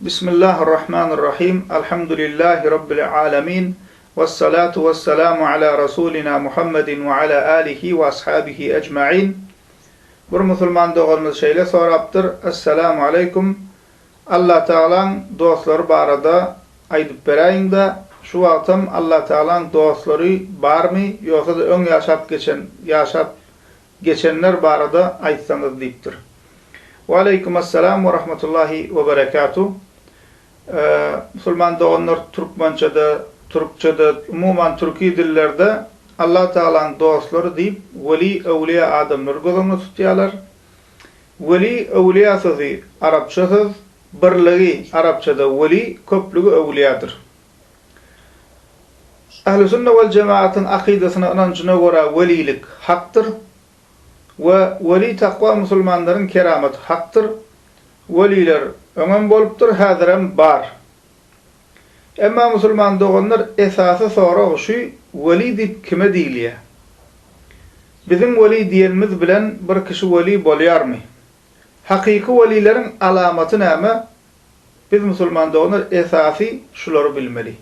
Bismillahirrahmanirrahim. Elhamdülillahi Rabbil alemin. Vessalatu vesselamu ala Rasulina Muhammedin ve ala alihi ve ashabihi ecma'in. Bir musulman doğalımız şeyle soraptır. Esselamu aleyküm. Allah Teala'nın dostları barada aydıp berayın da şu vaktim Allah Teala'nın dostları bar mı yoksa da ön yaşap geçenler barada aytsanız deyiptir. Ve aleykümesselam ve rahmetullahi ve berekatuhu. Musulman doğanlar Türkmençe'de, Türkçe'de, umuman Türkiye dillerde Allah Teala'nın dostları deyip veli evliya adamları gözünü tutuyorlar. Veli evliya sözü Arapça söz, birliği Arapçada veli, köplüğü evliyadır. Ehl-i sünne vel cemaatın akidesine inancına göre velilik haktır ve veli takva musulmanların keramet haktır. Veliler öňem bolupdyr, häzirem bar. Emma musulman doğanlar esasy soragy şu, veli diýip kime diýilýär? Bizim veli diýelimiz bilen bir kişi veli bolýarmy? Hakyky velileriň alamaty näme? Biz musulman doğanlar esasy şulary bilmeli.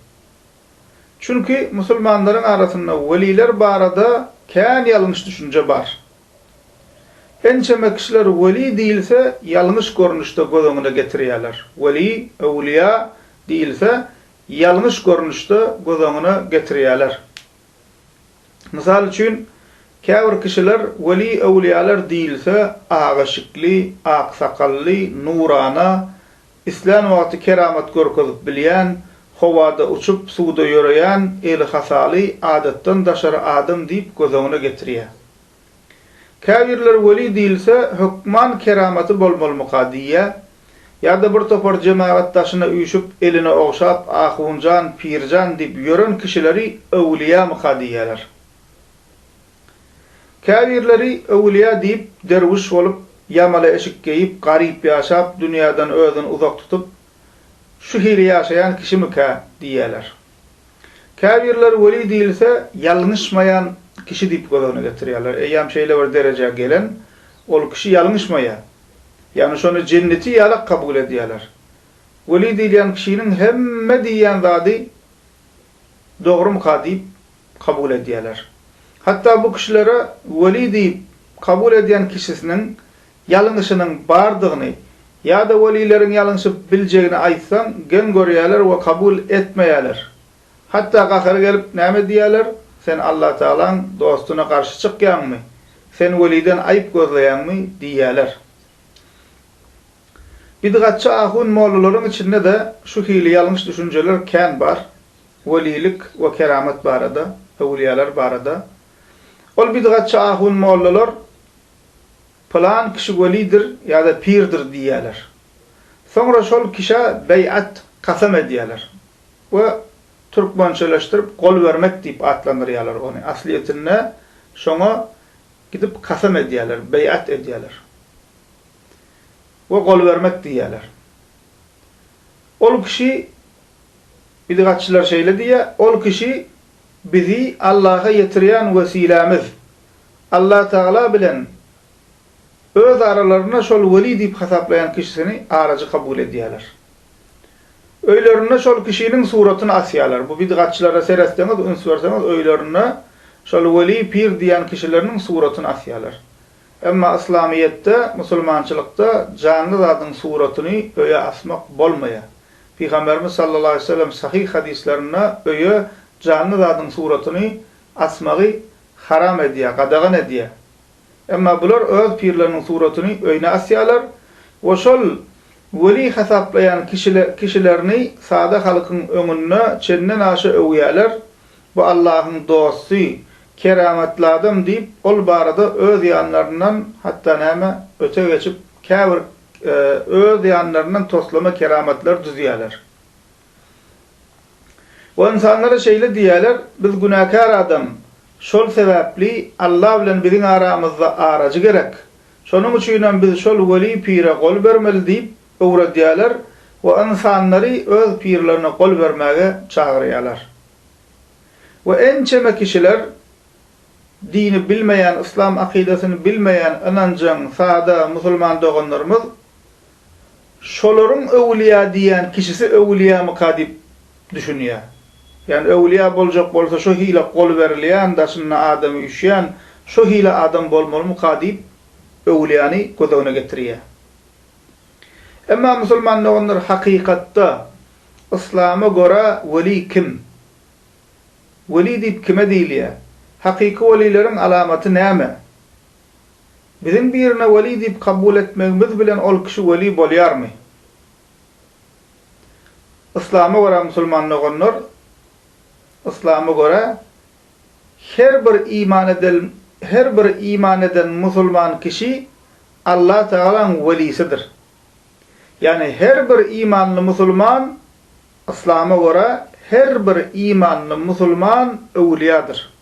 Çünki musulmanlaryň arasynda veliler barada kän ýalňyş düşünje bar. Ençeme kişiler veli diýilse ýalňyş görnüşde gözüňe getirýärler. Veli, awliya diýilse ýalňyş görnüşde gözüňe getirýärler. Misal üçin käbir kişiler veli, awliyalar diýilse agaşykly, aksakally, nurana, İslam wagty keramet görkezip bilýän, howada uçup suwda ýöreýän, el hasaly, adatdan daşary adam diýip gözüňe getirýär. Kâbirler veli diýilse hükman kerameti bolmaly diýär. Ýa-da bir topar cemaatdaşyna üýüşüp eline ogşap ahunjan, pirjan diýip ýören kişileri awliya diýerler. Kâbirleri awliya diýip derwiş bolup, ýamala eşik geyip, garyp ýaşap, dünýäden özüni uzak tutup şu hili ýaşaýan kişi diýerler. Kâbirler veli diýilse ýalňyşmaýan kişi diýip gözüne getirýärler. Eýam şeýle bir derejä gelen, ol kişi ýalňyşmaýar. Ýani şonu jenneti ýalak kabul edýärler. Veli diýilen kişiniň hemme diýen zady dogry diýip kabul edýärler. Hatta bu kişilere veli diýip kabul edýän kişisiniň ýalňyşynyň bardygyny ýa-da velileriň ýalňyşyp biljegini aýtsaň, gen görýärler we kabul etmeýärler. Hatta gahary gelip näme diýärler? Sen Allah Teala'nın dostuna karşı çıkýanmy? Sen veliden ayıp gözleýänmi diýärler. Bidgatçı ahun mollalaryň içinde de şu hili ýalňyş düşünjeler kän bar. Velilik we keramet barada, awliyalar barada. Ol bidgatçı ahun mollalar plan kişi velidir ýa-da pirdir diýärler. Soňra şol kişe beýat kasam edýärler. We Türkmençeleştirip gol vermek diýip atlandyrýarlar ony. Asliýetinde şoňa gidip kasam edýärler, beýat edýärler. We gol vermek diýärler. Ol kişi bidgatçylar şeýle diýär, ol kişi bizi Allah'a ýetirýän wesilemiz. Allah Teala bilen öz aralaryna şol veli diýip hasaplayan kişisini aracı kabul edýärler. Öýlerine şol kişiniň suratyny asýarlar. Bu bidgatçylara seresdeňiz, üns berseňiz öýlerine şol veli pir diýen kişileriniň suratyny asýarlar. Emma İslamiýetde, musulmançylykda canly zadyň suratyny öýe asmak bolmaýar. Peygamberimiz sallallahu aleyhi ve sellem sahih hadislerine öýe canly zadyň suratyny asmagy haram edýär, gadagan edýär. Emma bular öz pirleriniň suratyny öýne asýarlar we şol veli hasaplayan kişilerini sada halkın öňünde çenden aşy öwýärler. Bu Allah'ın dosty, kerametli adam diýip ol barada öz ýanlaryndan hatta näme öte geçip käbir öz ýanlaryndan toslama kerametler düzýärler. Bu insanlara şeýle diýärler, biz günahkar adam, şol sebäpli Allah bilen biziň aramyzda aracı gerek. Şonuň üçin biz şol veli pire gol bermeli diýip öwredýärler we insanlary öz pirlerine gol bermäge çagyrýarlar. We ençeme kişiler dini bilmeýän, İslam akidesini bilmeýän, inanjyň sada musulman doganlarymyz şoların öwliya diýen kişisi öwliya mı dip düşünýär. Yani öwliya boljak bolsa şo hile gol berilýän, daşyna adamy üşýän, şo hile adam bolmaly mı dip öwliyany gözüne getirýär. Emma musulmanlar onlar hakykatda İslam'a göre veli kim? Veli dip kime diýilýär? Hakyky welilerin alamatı näme? Bizim birine veli dip kabul etmegimiz bilen ol kişi veli bolýarmy? İslam'a göre musulmanlar onlar İslam'a göre her bir iman eden musulman kişi Allah Teala'nın velisidir. Yani her bir imanlı musulman İslam'a göre her bir imanlı musulman öwliyadır.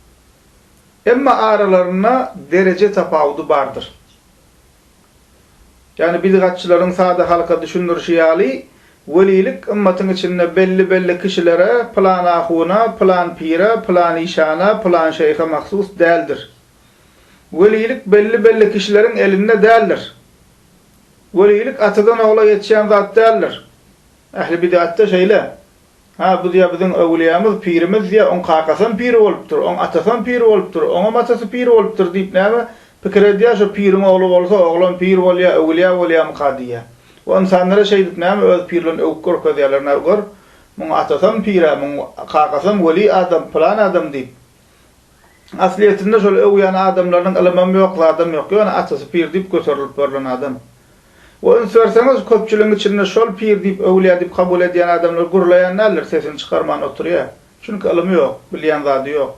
Emma aralarına derece tafawudu bardır. Yani bid'atçıların sada halka düşündürüşýäli velilik ümmetin içinde belli kişilere, plan ahuna, plan pire, plan işana, plan şeyhe mahsus değildir. Velilik belli kişilerin elinde değildir. Velilik atadan oğula yetişen zat değildir. Ehli bid'atta şeyle, bu diye bizim evliyamız, pirimiz diye on kakasan piri oluptur, on atasan piri oluptur, on matası piri oluptur deyip neyme, pikir ediyor şu pirin oğlu olsa oğlan pir olya, evliya mukadiye. O insanlara şey deyip neyme, öz pirlerin evkor ködiyelerine evkor, mun atasan pire, mun kakasan veli adam, plan adam deyip. Asliyetinde şöyle evliyan adamların elemem yok, adam yok, yani atası pir deyip götürülüp verilen adam. O sorsаңыз köpçülüğün içinde şol pir deyip öwliya deyip kabul ediyen adamlar gurlayanlar sesini çıkarman oturuyor. Çünkü ilmi yok, bilýän zady yok.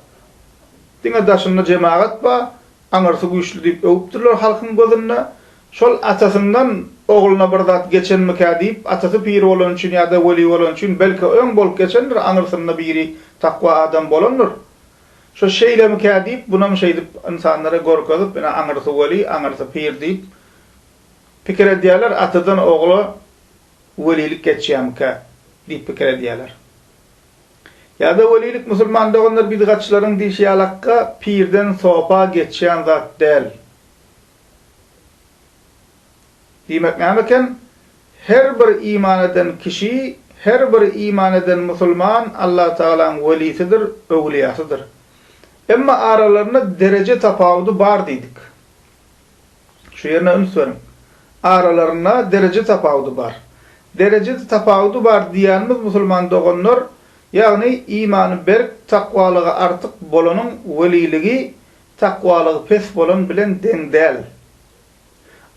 Diňe daşynda jemaat ba, aňarsy güýçli deyip öwüpdirler halkyň gözünde. Şol atasından oğluna bir zat geçenmeke deyip atasy pir bolan üçin ýa-da weli bolan üçin belki öň bolup geçendir, aňarsynda biri takwa adam bolanlar. Şo şeýlemeke deyip buna şey deyip insanlara gorkazyp, aňarsy weli, aňarsy pir deyip pikir ediyorlar, atadan oğlu velilik geçýärmike diýip pikir ediyorlar. Ya da velilik musulmanda onlar bid'atçıların diýişýälakka pirden sopa geçýän zat däl. Diýmek näme? Her bir iman eden kişi, her bir iman eden musulman Allah Teala'nın velisidir, öwliýasydyr. Emma aralarında derece tafawudu bar diýdik. Şu ýerine ünsürim. Aralarına derece tafawudu bar. Derece tafawudu bar diýänimiz musulman dogonlar, ýagny imany berk takwalygy artyk bolanyň weliligi takwalygy pes bolan bilen deň däl.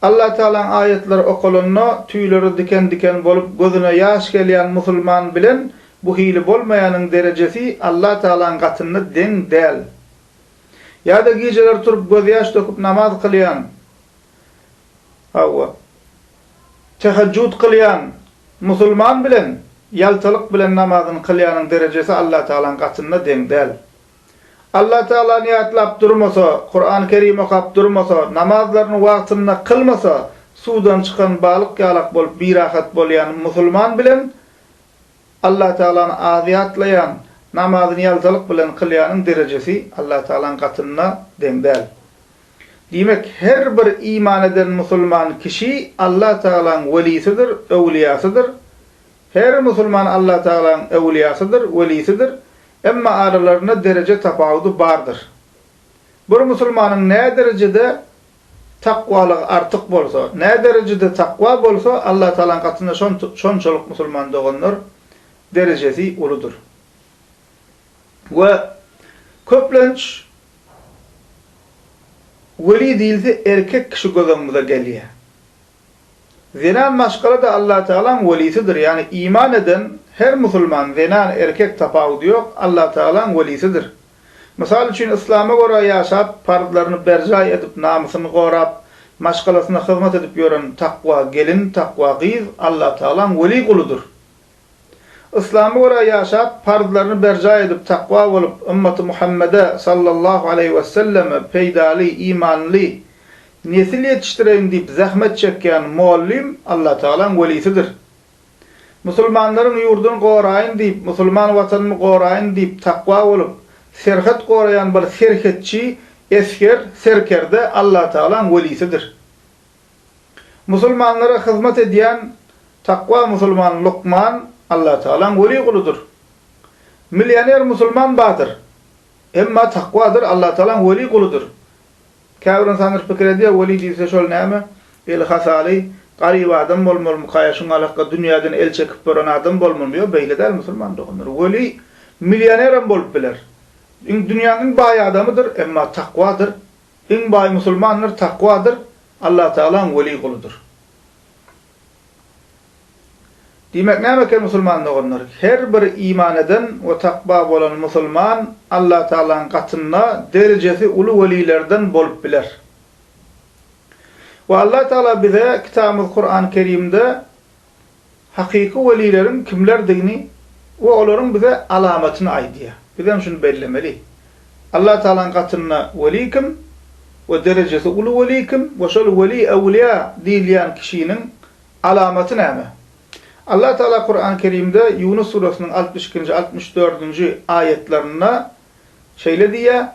Allah Teala'nın ayetleri okulanna tüýleri diken bolup gözüne ýaş gelýän musulman bilen bu hili bolmaýanyň derecesi Allah Teala'nın gatynda deň däl. Ýa-da geceler turup göz ýaş döküp namaz kılýan, tehajjud kılyan musulman bilen yaltalyk bilen namazyny kılýanyň derecesi Allah Teala'nın gatynda deň däl. Allah Teala niýatlap durmasa, Kur'an-ı Kerim okap durmasa, namazlaryny wagtynda kılmasa, sudan çıkan balyk ýalak bolup bir rahat bolýan musulman bilen Allah Teala'ny aziýatlayan namazyny yaltalyk bilen kılýanyň derecesi Allah Teala'nın gatynda deň däl. Demek her bir iman eden musulman kişi Allah Teala'nın velisidir, öwliyasydyr. Her musulman Allah Teala'nın öwliyasydyr, velisidir. Emma aralarında derece tafawudu bardır. Bir musulmanyň ne derecede takwalygy artyk bolsa, ne derecede takwa bolsa Allah Teala'nın gatynda şonçoluk musulman dogonlar derecesi uludur. Ve köplenç veli diýildi erkek kişi gözüňize gelýär. Zina maşgala da Allah Teala'nın velisidir. Yani iman eden her musulman zina erkek tafawudy yok, Allah Teala'nın velisidir. Misal üçin İslam'a göre ýaşap, farzlaryny berja edip, namusyny gorap, maşgalasyna hyzmat edip ýören takwa gelin, takwa gyz Allah Teala'nın veli kuludur. İslam'a göre ýaşap, farzlaryny berja edip, takwa bolup, ümmeti Muhammed'e sallallahu aleyhi ve selleme peýdali, imanly nesil yetiştireyin deyip zahmet çekýän muallim Allah Teala'nın velisidir. Musulmanların yurdunu goraýyn deyip, musulman watanyny goraýyn deyip takwa bolup, serhet gorayan bir serhetçi, esker, serkerde Allah Teala'nın velisidir. Musulmanlara hyzmat edýän, takwa musulman Luqman Allah Taala'nın veli kuludur. Milyoner musulman Badır. Emma takwadır Allah Taala'nın veli kuludur. Käbir insanlar pikir ediyor veli diýse şol näme? El hasali garib adam bolmaly, mukaýaşyň alaqqa dünýäden el çekip boran adam bolmaly. Beýle däl musulman dogunlar. Veli milyoner bolup biler. Dünýäniň baý adamydyr, emma takwadır. Iň baý musulmanlar takwadır. Allah Taala'nın veli kuludur. Demek näme musulman dogunlar? Her bir iman eden we takwa bolan musulman Allah Taala'nın gatyna derejesi uly velilerden bolup biler. Ve Allah Taala bize kitabımız Kur'an-ı Kerim'de hakiki velilerin kimlerdigini ve olaryň bize alamatyny aýdýar. Bizem şunu bellemeli. Allah Taala'nın gatyna veli kim ve derejesi uly veli kim ve şol veli awliya diýilýän kişiniň alamaty näme? Allah Taala Kur'an-ı Kerim'de Yunus suresinin 62. 64. ayetlerine şeýle diýär: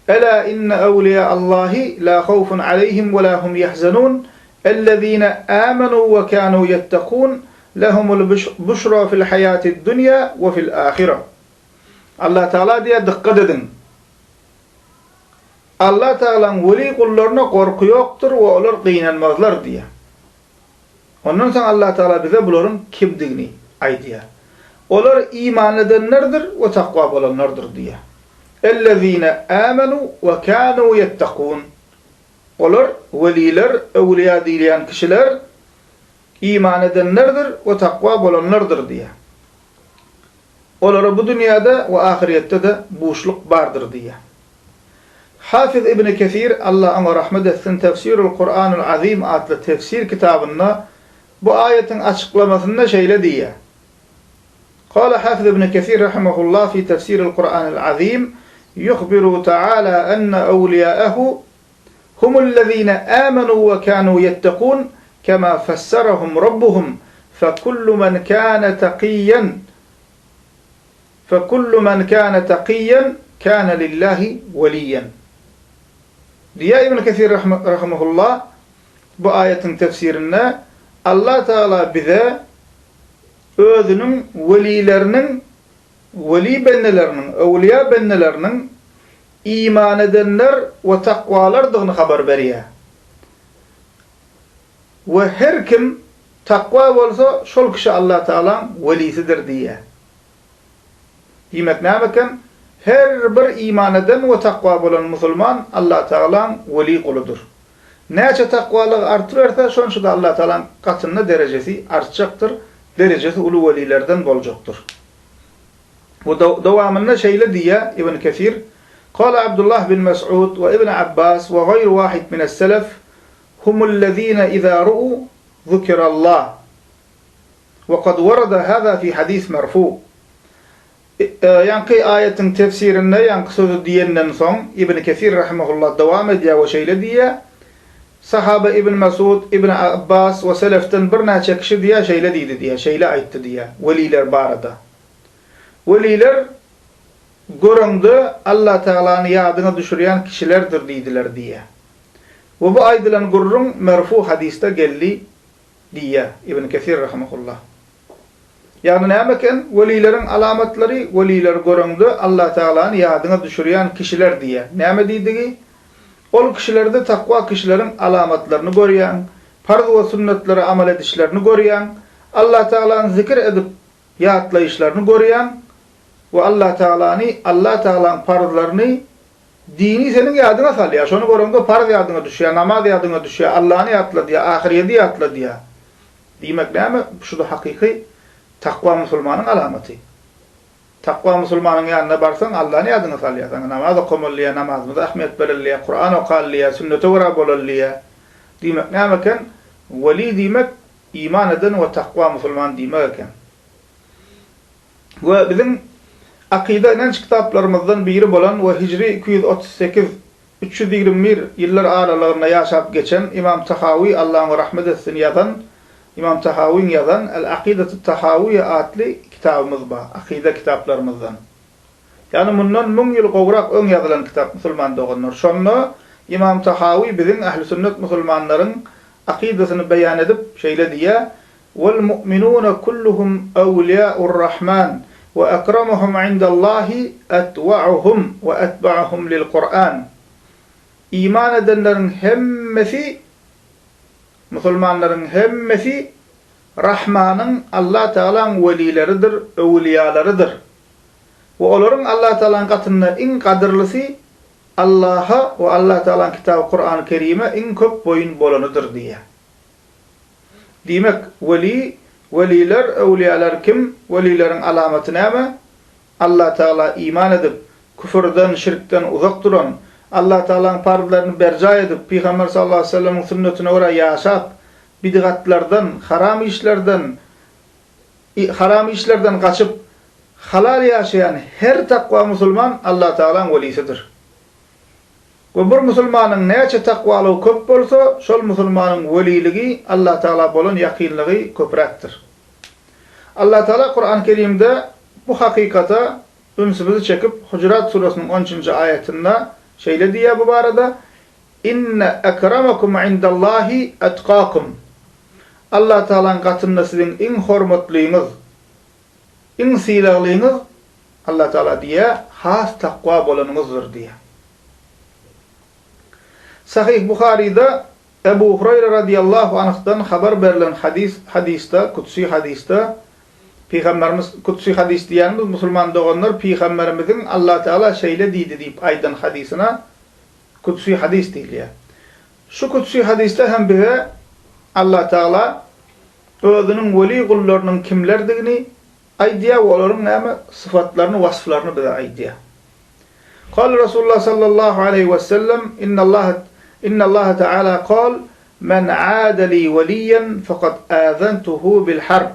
"Ela inne awliya Allahi la khawfun aleyhim ve la hum yahzanun ellezina amanu ve kanu yettakun lahumul bushra fil hayatid dunya ve fil ahireh." Allah Taala diýär, dikkat edin. Allah Taala'nın veli kullaryna korku yoktur ve olar gynanmazlar diýär. Ondan soň Allah Taala bize bularyň kimdigini aýdýar. Olar iman edenlerdir we takwa bolanlardır diýär. Ellezina amanu ve kanu yettakun. Olar veliler, awliya diýilen kişiler iman edenlerdir we takwa bolanlardır diýär. Olara bu dünýäde we ahirette de boşluk bardır diýär. Hafiz İbn Kesir Allah ona rahmet etsin Tefsirul Kur'anul Azim adlı tefsir kitabında bu ayetin açıklamasında şeýle diýär. Qala Hafiz İbn Kesir rahimahullah fi tefsiril Kur'anil Azim yukhbiru ta'ala anna awliya'ahu humullezina amanu ve kanu yettakun kama fassarahum rabbuhum fekullu men kana taqiyan kana lillahi veliyen. Diye İbn Kesir rahimahullah bu ayetin tefsirinde Allah Taala bize özünün velilerinin, veli bennelerinin, awliya bennelerinin iman edenler ve takwalardygyny haber berýär. Ve her kim takwa bolsa şol kişi Allah Taala'nın velisidir diýär. Demek nämekem? Her bir iman eden ve takwa bolan musulman Allah Taala'nın veli kuludur. Näçe takwalyk artyrsa şonça da Allah Taala'nın gatyna derejesi artjaktır, derejesi uly velilerden boljakdyr. Bu dowamında şeýle diýär Ibn Kesir: "Qala Abdullah bin Mes'ud ve İbn Abbas ve gayr wahid min es-selef humullezina iza ru'u zukirallah." Ve kad warada hada fi hadis merfu'. Yani ayetin tefsirinde yani sözü diýenden soň İbn Kesir rahimehullah dowam edýär we şeýle diýär: Sahabe İbn Mes'ud, İbn Abbas ve seleften bir näçe kişi diýär şeýle diýdi diýär, şeýle aýtdy diýär. Veliler barada. Veliler görüňde Allah Taala'nın ýadyna düşürýän kişilerdir diýdiler diýär. Ve bu aýdylan gurrun merfu hadiste geldi diýär İbn Kesir rahimehullah. Yani nämeken velilerin alamatları veliler görüňde Allah Taala'nın ýadyna düşürýän kişiler diýär. Näme diýdigi? Ol kişilerde takwa kişilerin alamatlarını görýän, farz we sünnetlere amel edişlerini görýän, Allah Taala'nın zikir edip ýatlaýyşlaryny görýän we Allah Taala'nın farzlaryny dini senin ýadyna salýar. Şonu görüňde farz ýadyna düşýär, namaz ýadyna düşýär, Allah'ny ýatladyýar, ahireti ýatladyýar. Diýmek näme? Şu da hakiki takwa musulmanyň alamaty. Takwa musulmanyň ýanyna barsaň Allah'ny ýadyna salýar. Namaz okumylýar, namazmyza ähmiýet berilýär, Kur'an okalýar, sünnete wara bolalýar. Diýmek nämeken? Weli diýmek iman eden we takwa musulman diýmek eken. Ve bizim akida inanç kitaplarımızdan biri bolan ve Hicri 238 321 yıllar aralarında yaşap geçen İmam Tahawi Allah'ın rahmet etsin yazan İmam Tahawi'nin yazan El-Akidet-i Tahawiye adlı kitabımız var. Akide kitaplarımızdan. Yani bundan 1000 yıl gowrak ön yazılan kitap musulman dogunlar. Şonda İmam Tahawi bizim ehl-i sünnet musulmanların akidesini beyan edip şeýle diýär: vel mu'minun kulluhum awliya'ur rahman ve akramuhum indallahi etva'uhum ve etba'uhum lil Kur'an. İman edenlerin hemmesi, Müslümanların hemmesi Rahman'ın Allah Teala'nın velileridir, evliyalarıdır. Ve onların Allah Teala'nın katında en kadırlısı Allah'a ve Allah Teala'nın kitabı Kur'an-ı Kerim'e en köp boyun bolanıdır diye. Demek veliler, evliyalar kim? Velilerin alamatı näme? Allah Teala iman edip, küfürden, şirkten uzak duran, Allah Teala'nın farzlarını berca edip, Peygamber sallallahu aleyhi ve sellem'in sünnetine göre yaşap, bid'atlardan, haram işlerden kaçıp halal yaşayan her takva Müslüman Allah Teala'nın velisidir. Ve bir Müslümanın näçe takwalığı köp bolsa, şol Müslümanın veliligi Allah Teala bolan yakinligi köpräkdir. Allah Teala Kur'an-ı Kerim'de bu hakikata ümsimizi çekip Hucurat suresinin 13. ayetinde şeýle diýär bu barada: "İnne ekramakum indallahi etqakum." Allah Teala'nın katında sizin en hormatlyňyz, en silahlyňyz Allah Teala diýär, has takwa bolanyňyzdır diýär. Sahih Buhari'de Ebu Hureyre radıyallahu anh'tan haber verilen hadiste, kutsi hadiste, Peygamberimiz, kutsi hadis diýärmiz, Müslüman doganlar, Peygamberimizin Allah Teala şeýle diýdi diýip aýdan hadisine kutsi hadis diýilýär. Şu kutsi hadiste hem bize Allah Teala özünün veli kullarynyň kimlerdigini aýdýar we olaryň näme sıfatlaryny, wasflaryny bize aýdýar. Qala Rasulullah sallallahu aleyhi ve sellem: İnna Allah Teala qal: "Men aada li veliyan faqad azantuhu bil harb.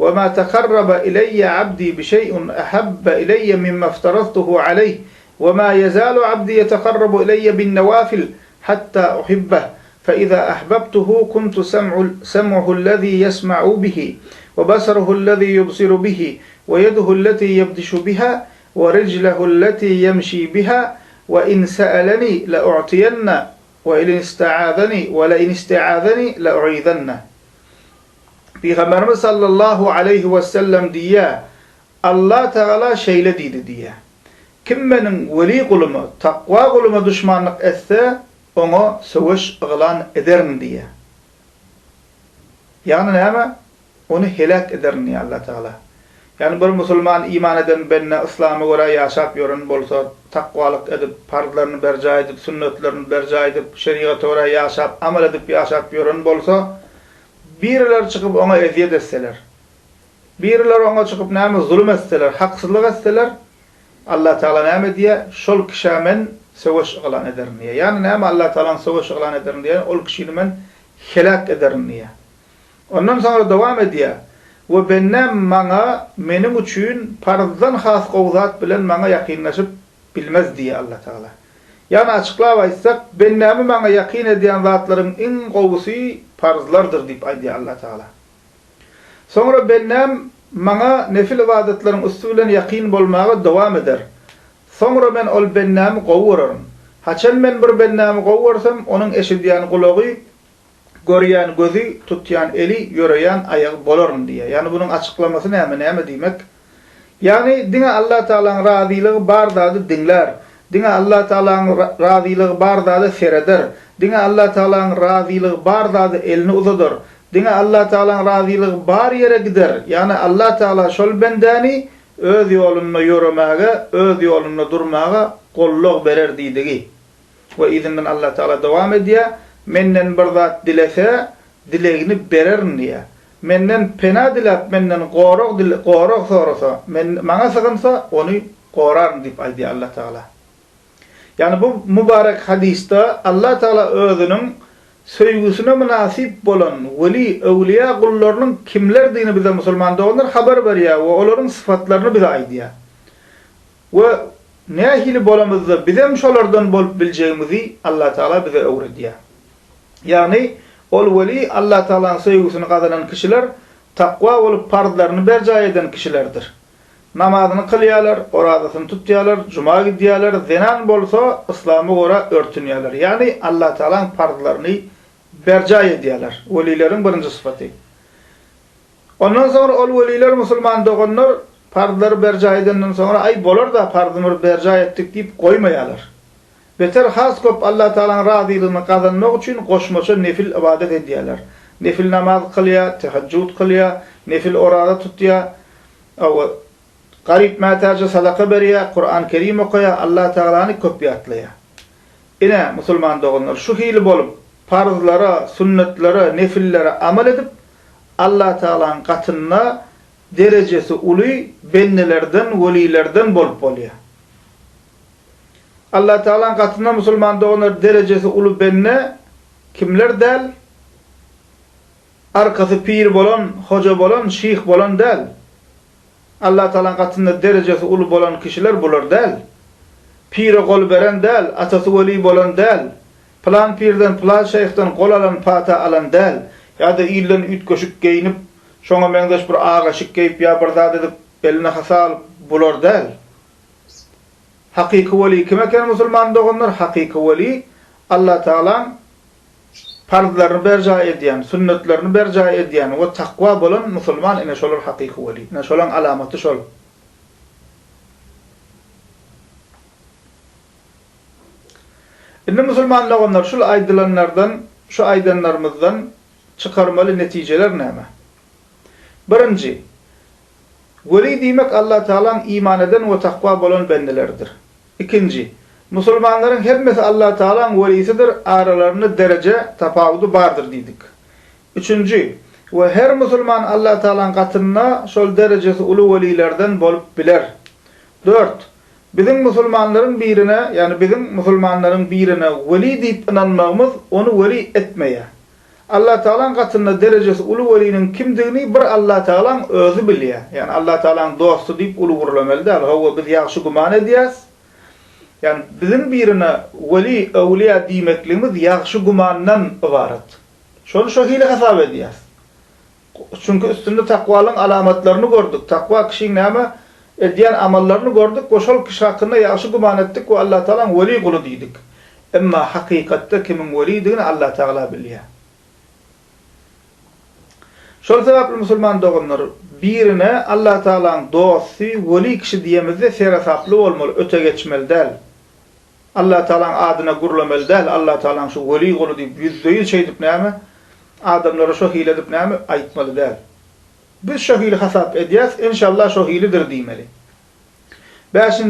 Ve ma takarraba ilayya 'abdi bi şey'in ahabba ilayya mimma iftaradtuhu alayh. Ve ma yazalu 'abdi yatakarrabu ilayya bin nawafil hatta uhibbahu. فإذا أحببته كنت سمعه الذي يسمع به وبصره الذي يبصر به ويده التي يبطش بها ورجله التي يمشي بها وإن سألني لأعطينه وإن استعاذني لأعيذنه." Peygamberimiz sallallahu aleyhi ve sellem diye Allah Teala şeýle diýdi diye. Kim menin veli kulumu, takwa kulumu düşmanlık etse, ona söwüş ıglan ederim diye. Yani näme? Onu helak ederim diye Allah Teala. Yani bir Müslüman iman eden benne İslam'a göre yaşap ýören bolsa, takwalyk edip, farzlaryny berja edip, sünnetlerini berja edip, şeriata göre yaşap, amal edip yaşap ýören bolsa, biriler çıkıp ona eziyet etseler, biriler ona çıkıp näme zulüm etseler, haksızlyk etseler, Allah Teala näme diye? Şol kişä men söwüş ıglan ederim diye. Yani näme Allah Teala'nın söwüş ıglan ederim diye? Ol kişini men helak ederim diye. Ondan sonra devam edýär. Ve bennem maňa menim üçin parzdan has gowzat bilen maňa ýakynlaşyp bilmez diye Allah Teala. Yani açıklap aýtsak, bennemi maňa ýakyn edýän zatlaryň en gowsy parzlardyr diýip aýdýar Allah Teala. Sonra bennem maňa nefil ibadetlaryň üstü bilen ýakyn bolmagy dowam eder. Sonra men ol bennemi gowurarym. Haçan men bir bennemi gowursam, onuň eşidýän gulagy, görýän gözi, tutýan eli, ýöreýän aýagy bolarym diye. Yani bunun açıklaması näme diýmek? Yani diňe Allah Teala'nın razylygy bar zady dinler. Diňe Allah Teala'nın razylygy bar zady sereder. Diňe Allah Teala'nın razylygy bar zady elini uzadyr. Diňe Allah Teala'nın razylygy bar ýere gider. Yani Allah Teala şol bendäni öz ýolunda ýöremäge, öz ýolunda durmaga golluk berer diýdigi. Ve izinden Allah Teala dowam edýär: "Menden bir zat dilese, dilegini bererim" diye. Menden pena dilap, menden gorok sorasa, maňa sığınsa, onu gorar diýip aýdýar Allah Teala. Yani bu mübarek hadiste Allah Teala özünün söýgüsine münasip bolan veli, evliya kullarynyň kimlerdigini bize Müslüman doganlar haber berýär we olaryň sıfatlaryny bize aýdýar. We nähili bolamyzda bizem şolardan bolup biljegimizi Allah Teala bize öwredýär. Yani ol veli Allah Teala'nın söýgüsini gazanan kişiler takwa bolup farzlaryny berja eden kişilerdir. Namazyny kılýarlar, orazasyny tutýarlar, juma gidýärler, zenan bolsa İslam'a göre örtünýärler. Yani Allah Teala'nın farzlaryny berja edýärler. Welileriň birinji syfaty. Ondan sonra ol veliler musulman doganlar pardları berca edenden sonra ay bolar da pardımır berca ettik deyip koymayalar. Beter has kop Allah Teala'nın razılığını kazanmak için koşmaça nefil ibadet ediyorlar. Nefil namaz kılıyor, teheccüd kılıyor, nefil orada tutuyor, garip mehtaca sadaka veriyor, Kur'an-ı Kerim okuyor, Allah Teala'nı kopyatlıyor. Yine musulman doğanlar şu hili bolup farzlara, sünnetlara, nefillere amel edip Allah Teala'nın katına derecesi uluy bennelerden, velilerden bolup oluyor. Allah Teala'nın katında musulman doğanlar derecesi ulu benne kimler del? Arkası pir bolan, hoca bolan, şeyh bolan del. Allah Teala'nın katında derecesi ulu bolan kişiler bular del. Pire kol beren del, atası veli bolan del. Plan pirden, plan şeyhten kol alan, pata alan del. Ya da ilden üt köşük giyinip, şoňa meňdeş bir ağaşyk geyip ya bir zat edip eline hasal bular del. Hakiki veli kim eken musulman doğanlar? Hakiki veli Allah Teala'nın farzlaryny berja edýän, sünnetlerini berja edýän we takwa bolan musulman ene şolar hakiki veli. Ene şolaň alamaty şol. Indi musulmanlar onlar şu aydylanlardan, şu aydanlarymyzdan çıkarmaly netijeler näme? Birinji, veli diýmek Allah Teala'nın iman eden we takwa bolan bendelerdir. İkinci, musulmanların hemmesi Allah Teala'nın velisidir, aralarında derece tafawudu bardır diýdik. Üçüncü, ve her musulman Allah Teala'nın katına şol derecesi ulu velilerden bolup biler. 4. Bizim musulmanların birine, yani bizim musulmanların birine veli deyip inanmamız onu veli etmeye. Allah Teala'nın katında derecesi ulu velinin kimdigini bir Allah Teala'nın özü bilýär. Yani Allah Teala'nın dostu deyip ulu gurulamaly däl. Hawa biz ýagşy guman edýäs. Yani bizim birine veli awliya diýmekligimiz ýagşy gumandan ibaret. Şonu şu hile hesap edýäs. Çünkü üstünde takwalyň alamatlaryny gördük. Takwa kişiň näme edýän amallaryny gördük. Goşal kişi hakynda ýagşy guman etdik we Allah Teala'nın veli guly diýdik. Emma hakykatda kimin veli digini Allah Teala bilýär. Şol sebäpli musulman doganlar birine Allah Teala'nın dosty, veli kişi diýemizde serasaply bolmaly, öte geçmeli däl. Allah Teala'nın adyna gurulamaly däl. Allah Teala'nın şu veli guly diýip yüzdeýiz şey diýip näme? Adamlara şu hile edip näme aýtmaly däl. Biz şu hile hasap edýäs, inşallah şu hiledir diýmeli. 5.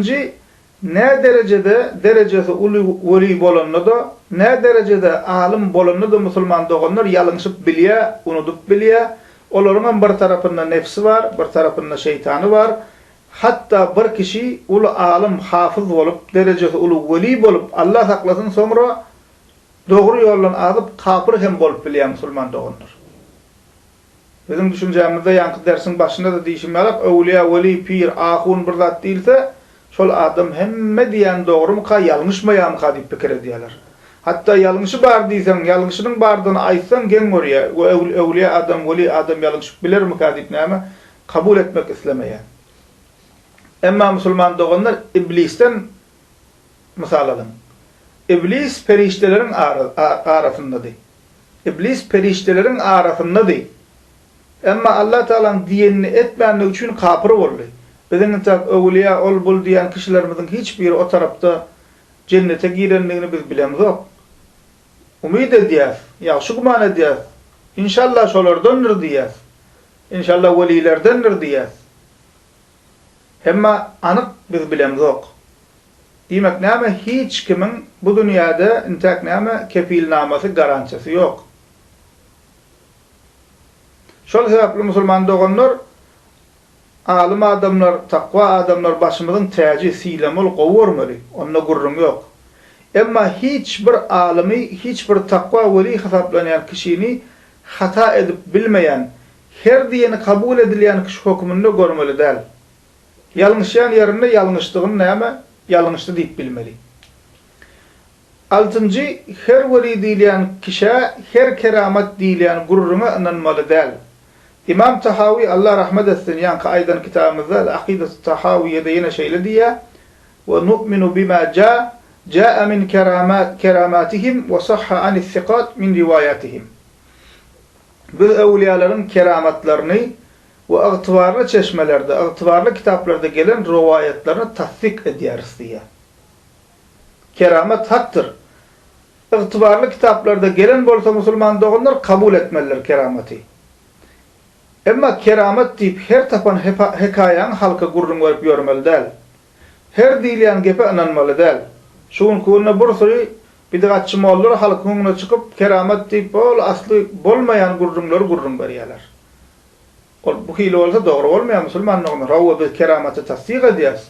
Ne derecede derecesi ulu veli bolanny da, ne derecede alim bolanny da musulman doganlar ýalňyşyp bilýär, unutup bilýär. Olaryň bir tarapynda nefsi var, bir tarapynda şeytany var. Hatta bir kişi ulu alim, hafız bolup, derecesi ulu veli bolup, Allah saklasın sonra doğru yoldan alıp kafir hem bolup bilýär musulman doganlar. Bizim düşünjämizde ýanky dersiň başynda da diýişmelek, awliya, veli, pir, ahun bir zat diýilse, şol adam hemme diýen dogry mı, ýalňyşmaýarmy diýip pikir edýärler. Hatta ýalňyşy bar diýsen, ýalňyşynyň bardygyny aýtsan gen görýär. We awliya adam, veli adam ýalňyşyp bilermi diýip näme kabul etmek islemeýär. Emma musulman doganlar iblisten misal alyn. İblis periştelerin arasındadır. İblis periştelerin arasındadır. Emma Allah Teala'nın diyenini etmeyenlik için kafir oldu. Bizim awliya ol bul diyen kişilerimizin hiçbiri o tarafta cennete girenliğini biz bilemiz yok. Umid ediyaz, yaxşı guman ediyaz. İnşallah şolardandır diyaz. İnşallah velilerdendir diyaz. Emma anık biz bilemiz yok. Demek näme hiç kimin bu dünyada intak näme kefilnamasy garantisi yok. Şol sebäpli musulman doganlar, alim adamlar, takwa adamlar başymyzyň täji silemol gowurmaly. Onda gurrun yok. Emma hiç bir alimi, hiç bir takwa veli hesaplanýan kişini hata edip bilmeyen, her diýeni kabul edilýän kişi hukmunda görmeli däl. Ýalňyşýan ýerinde ýalňyşdygyny näme? Ýalňyşdy diýip bilmeli. 6. Her veli diýilýän kişi, her keramat diýilýän gurruna inanmaly däl. İmam Tahawi Allah rahmet etsin, ýanky aýdan kitabymyzda Aqidatu Tahawiýede ýene şeýle diýär: "Ve nu'minu bima jaa min keramatihim ve sahha anis siqat min riwayatihim." Biz awliýalaryň keramatlaryny ve ıgtıbarlı çeşmelerde, ıgtıbarlı kitaplarda gelen rivayetlerini tasdik ederiz diye. Keramet haktır. Igtıbarlı kitaplarda gelen bolsa musulman doğanlar kabul etmeliler kerameti. Emma keramet deyip her tapan hekayan halka gurrun verip yormalı del. Her dileyen gepe inanmalı del. Şuun kuğuna bursuri bidgatçı mollar halkın önüne çıkıp keramet deyip bol aslı bolmayan gurrunları gurrun veriyorlar. Bu hile olsa doğru olmayan musulman doğanlar. Ravva biz kerameti tasdik ediyaz.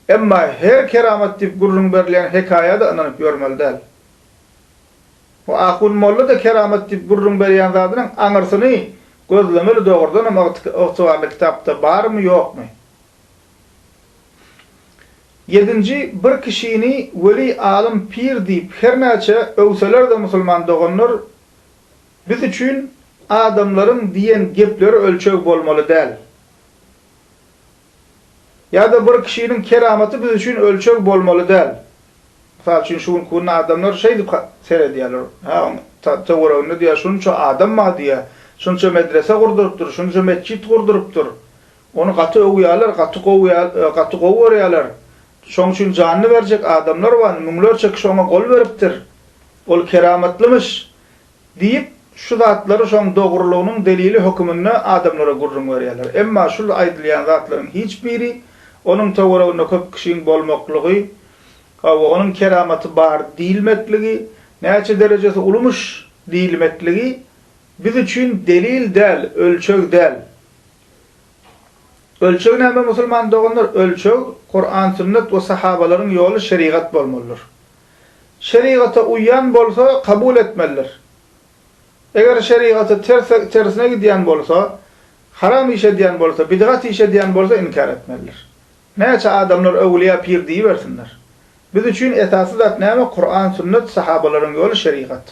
Emma her keramet deyip gurrun verilen hekaya da inanıp yormalı del. O akun mollu da keramet deyip gurrun verilen zadının anırsını gözlemeli doğrudan ama ıgtıbarlı kitapta var mı yok mu? 7. Bir kişini veli alim pir deyip her näçe öwseler de musulman doğanlar biz üçün adamların diyen gepleri ölçek bolmaly del. Ya da bir kişinin kerameti biz üçün ölçek bolmaly del. Misal üçün şuun kuğun adamlar şey deyip seyrediyorlar. Tavırağını diye şunça adam mı diye. Şunça medrese kurduruptur, şunça mescit kurduruptur. Onu katı övüyorlar, katı kovuyorlar. Şoň üçin canını verecek adamlar var, müňlerçe şoňa gol beripdir. Ol kerametlimiş diýip şu zatları şoň dogrulygynyň delili hökümünde adamlara gurrun berýärler. Emma şu aýdylýan zatlaryň hiçbiri onuň tawaragyna köp kişiň bolmaklygy, onuň kerameti bar diýilmekligi, näçe derejesi ulumuş diýilmekligi biz üçün delil del, ölçek del. Ölçek näme musulman doğanlar? Ölçek Kur'an, sünnet ve sahabaların yolu şeriat bolmalıdır. Şeriata uyan bolsa kabul etmeliler. Eger şeriata tersine gidiyen bolsa, haram iş ediyen bolsa, bidgat iş ediyen bolsa inkar etmeliler. Näçe adamlar öwliya pir diýiversinler. Biz üçün esasy zat näme? Kur'an, sünnet, sahabaların yolu şeriat.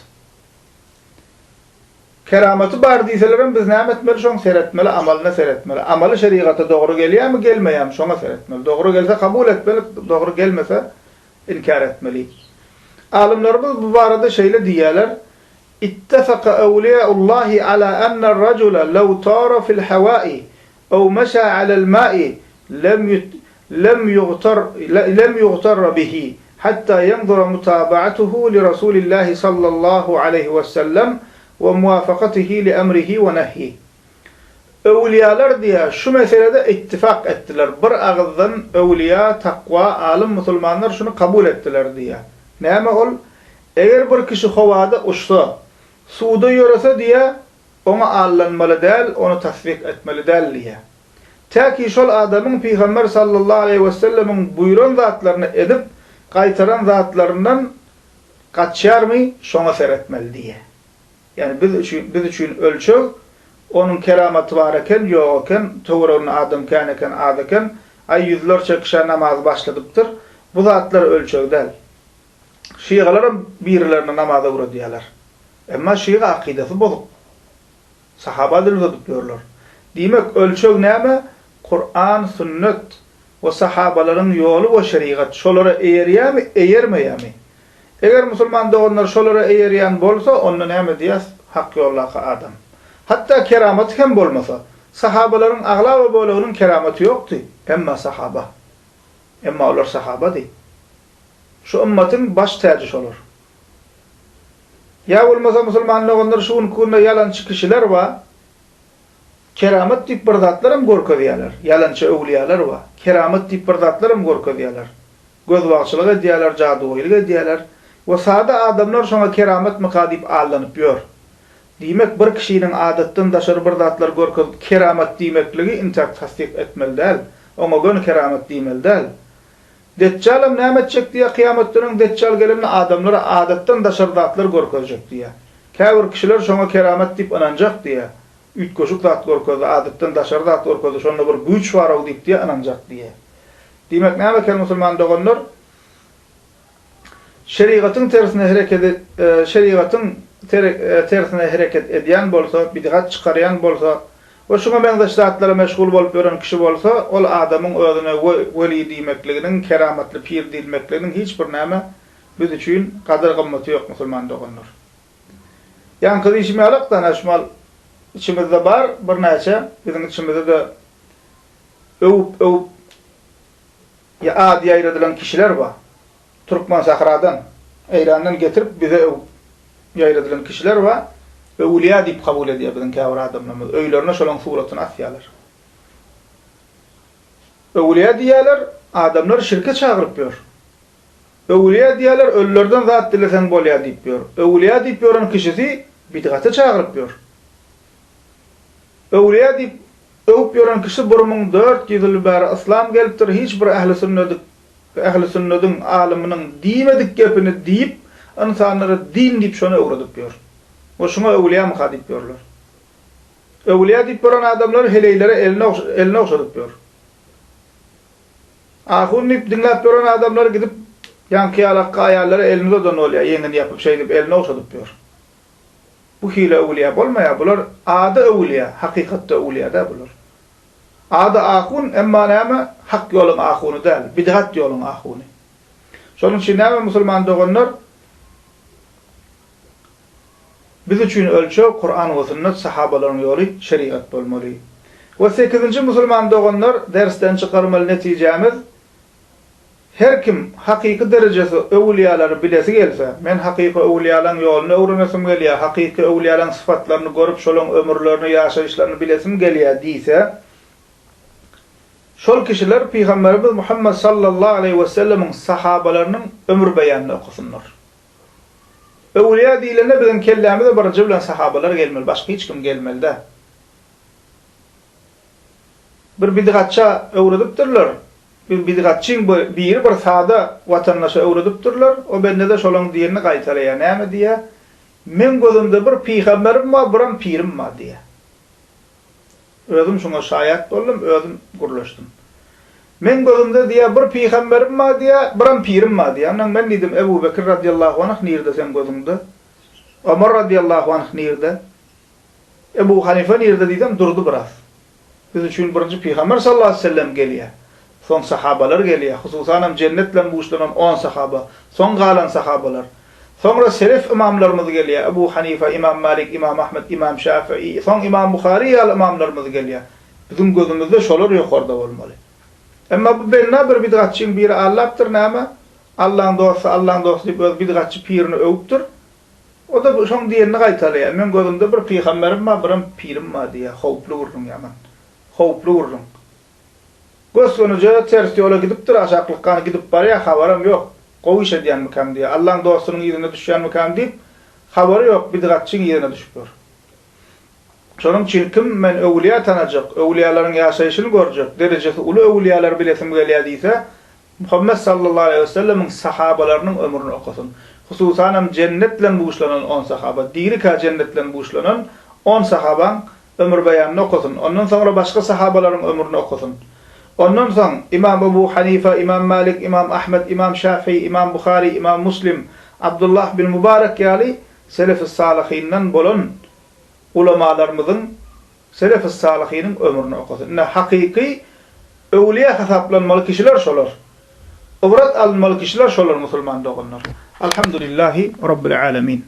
Kerameti bar diýselerim biz näme etmeli? Şoň seretmeli, amalyna seretmeli. Amaly şeriata dogry gelýärmi, gelmeýärmi? Şoňa seretmeli. Dogry gelse kabul etmeli, dogry gelmese inkar etmeli. Alimlerimiz bu barada şeýle diýerler: "İttefaqa awliyaullahi ala anna ar-rajula law tara fil hawa'i aw masha 'ala'l ma'i lem yughtar bihi hatta yanzura mutaba'atuhu li Rasulillahi sallallahu aleyhi ve sellem ve muvafakatihi li emrihi ve nehyi." Öwliyalar diye şu meselede ittifak ettiler. Bir ağızdan öwliya, takwa, alim musulmanlar şunu kabul ettiler diye. Näme ol? Eger bir kişi havada uçsa, suda yörese diye ona allanmalı del, onu tasdik etmeli del diye. Ta ki şol adamın Peygamber sallallahu aleyhi ve sellemin buyuran zatlarını edip qaytaran zatlarından kaçar mı? Şona seretmeli diye. Yani biz üçün ölçek onun kerameti var eken, yok eken, tawrun adam kan eken, adaken, ay yüzlerce kişi namaz başladıptır. Bu zatlar ölçek del. Şiigalarım birilerine namaza vura diýerler. Emma şiiga akidesi bozuk. Sahaba dilizadip diyorlar. Demek ölçek näme? Kur'an, sünnet ve sahabaların yolu ve şeriat. Şolara eýerýärmi, eýermeýärmi? Eger musulman doğanlar şolara eýerýän bolsa, onu näme diýäs? Hak yollaky adam. Hatta keramet hem bolmasa, sahabaların agla ve bolugynyň kerameti ýokdy. Emma sahaba. Emma olar sahaba değil. Şu ümmetin baş tacı olur. Ya olmasa musulmanlar şuun kunna yalançı kişiler var. Keramet deyip bir zatlarım gorka diýerler. Yalançı öwliyalar var. Keramet deyip bir zatlarım gorka diýerler. Gözbagçylyk diýerler, jaduýlyk diýerler. Ve sada adamlar şoňa keramet mykadip allanyp ýör. Diýmek bir kişiniň adatdan daşary bir zatlar gorka keramet diýmekligi intak tasdik etmeli däl. Oňa gön keramet diýmeli däl. Deccal'ım näme etjek diye kıyametlerin Deccal gelimini adamlara adattan daşardatlar gorkazjak diye. Käbir kişiler şoňa keramet dip ananjak diye. Üç koşuk zat gorkazy, adattan daşardat gorkazy, şonda bir güç bar ol dip diye ananjak diye. Demek näme eken musulman doganlar? Şeriatyň tersine hereket edýän bolsa, bidgat çykarýan bolsa, ve şuna benzeşlatlara meşgul bolup ýören kişi bolsa, ol adamyň özüne weli diýmekliginiň, kerametli pir diýmekliginiň hiçbir näme biz üçin gadyr gymmaty ýok musulman doganlar. Ýani kysy işimi alakdan aşmal içimizde bar bir näçe bizim içimizde de öwüp ya adi aýradylan kişiler bar. Türkmen Sahra'dan, Eýrandan getirip bize ýaýradylan kişiler bar. Öwliýa diýip kabul edýär bizim käbir adamlarymyz. Öýlerine şolaň suratyny asýarlar. Öwliýa diýerler, adamlar şirke çagyryp ber. Öwliýa diýerler, ölülerden zat dilesen bolýar diýip ber. Öwliýa diýip beran kişisi bidgaty çagyryp ber. Öwliýa diýip öwüp beran kişi 1400 ýyl bäri islam gelipdir, hiç bir ähli sünnetin alymynyň diýmedik gepini diýip, insanlara din diýip şonu öwredik ber. O şuna öwliýa mı diýip berler. Öwliýa diýip beran adamlar heleýlere eline oşadyp ber. Ahun diýip dinläp beran adamlar gidip ýanky ýalak aýallary elinde donolýar, ýeňini ýapyp şey diýip eline oşadyp ber. Bu hile öwliýa bolmaýar, bular ady öwliýa, hakykatda öwliýa da bular. Ady ahun emma näme hak ýoluň ahuny däl, bid'at ýoluň ahuny. Şonuň üçin näme musulman doganlar biz üçin ölçü Kur'an we sünnet sahabalaryň ýoly şeriat bolmaly. We 8-nji musulman doganlar dersden çykarmaly netijemiz her kim hakyky derejesi öwliýalary bilesi gelse, men hakyky öwliýalaryň ýoluny öwrenesim gelýär, hakyky öwliýalaryň syfatlaryny görüp şolaň ömürlerini, ýaşaýyşlaryny bilesim gelýär diýse, şol kişiler Peygamberimiz Muhammed sallallahu aleyhi ve sellem'in sahabalarynyň ömür beýanyny okusunlar. Öwliýa diýilende bizim kellämizde birinji bilen sahabalar gelmeli, başga hiç kim gelmeli-de. Bir bidgatça öwredipdirler. Bir bidgatçyň bir sada watandaşa öwredipdirler. O bende de şolaň diýeni gaýtarýar. Näme diýär? Men gözümde bir peýgamberim bar, biram pirim bar diýär. Özüm şoňa şaýat boldum, özüm gurlaşdym. Men gözümde diýär bir peýgamberim bar diýär, biram pirim bar diýär. Ondan men diýdim Ebu Bekir radiyallahu anh nirde sen gözümde? Ömer radiyallahu anh nirde? Ebu Hanife nirde diýdim, durdu biraz. Biz üçin birinji peýgamber sallallahu aleyhi ve sellem gelýär. Son sahabalar gelýär. Hususan cennetle buýşlanan 10 sahaba, son galan sahabalar. Sonra selef imamlarymyz gelýär. Ebu Hanife, İmam Malik, İmam Ahmed, İmam Şafii, son İmam Buhari ýaly imamlarymyz gelýär. Bizim gözümizde şolar ýokarda bolmaly. Emma bu benna bir bidgatçyň biri Allah'tır näme? Allah'ın dostu diýip öz bidgatçy pirini öwüpdir. O da şoň diýeni gaýtarýar. Men gözümde bir peýgamberim bar, biram pirim bar diýär. Howply gurrun ýaman. Howply gurrun. Gözünüce ters yola gidipdir, aşaklykka gidip barýar, habarym ýok. Gowy diýen mikam diýär. Allah'ın dostunyň ýerine düşýän mikam diýip, habary ýok, bidgatçyň ýerine düşüpdir. Şonuň üçin kim men öwliýa tanajak, öwliýalaryň ýaşaýyşyny görjek, derejesi uly öwliýalar bilesim gelýär diýse, Muhammed sallallahu aleyhi ve sellem'in sahabalarynyň ömrüni okusun. Hususan cennetle buýşlanan 10 sahaba, diýri cennetle buýşlanan 10 sahabaň ömür beýanyny okusun. Ondan sonra başga sahabalaryň ömrüni okusun. Ondan soň İmam Ebu Hanife, İmam Malik, İmam Ahmed, İmam Şafii, İmam Buhari, İmam Muslim, Abdullah bin Mübarek ýaly selef-i salihinden bolan ulamalarymyzyň selef-i salihiniň ömrüni okusun. Hakyky öwliýa hasaplanmaly kişiler şolar. Obrat almaly kişiler şolar musulman doganlar. Alhamdulillahi rabbil alamin.